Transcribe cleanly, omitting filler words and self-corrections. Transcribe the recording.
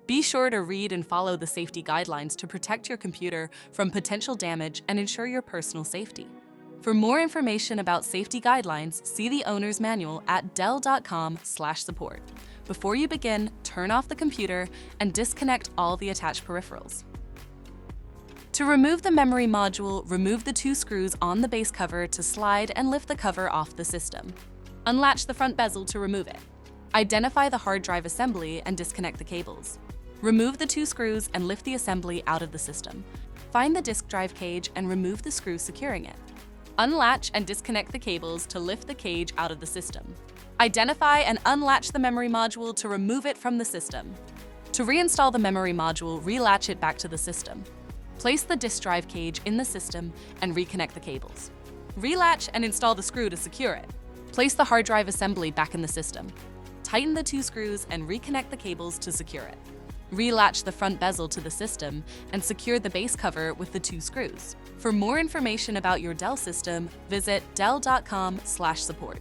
Be sure to read and follow the safety guidelines to protect your computer from potential damage and ensure your personal safety. For more information about safety guidelines, see the owner's manual at dell.com/support. Before you begin, turn off the computer and disconnect all the attached peripherals. To remove the memory module, remove the 2 screws on the base cover to slide and lift the cover off the system. Unlatch the front bezel to remove it. Identify the hard drive assembly and disconnect the cables. Remove the 2 screws and lift the assembly out of the system. Find the disk drive cage and remove the screw securing it. Unlatch and disconnect the cables to lift the cage out of the system. Identify and unlatch the memory module to remove it from the system. To reinstall the memory module, relatch it back to the system. Place the disk drive cage in the system and reconnect the cables. Relatch and install the screw to secure it. Place the hard drive assembly back in the system. Tighten the 2 screws and reconnect the cables to secure it. Relatch the front bezel to the system and secure the base cover with the 2 screws. For more information about your Dell system, visit dell.com/support.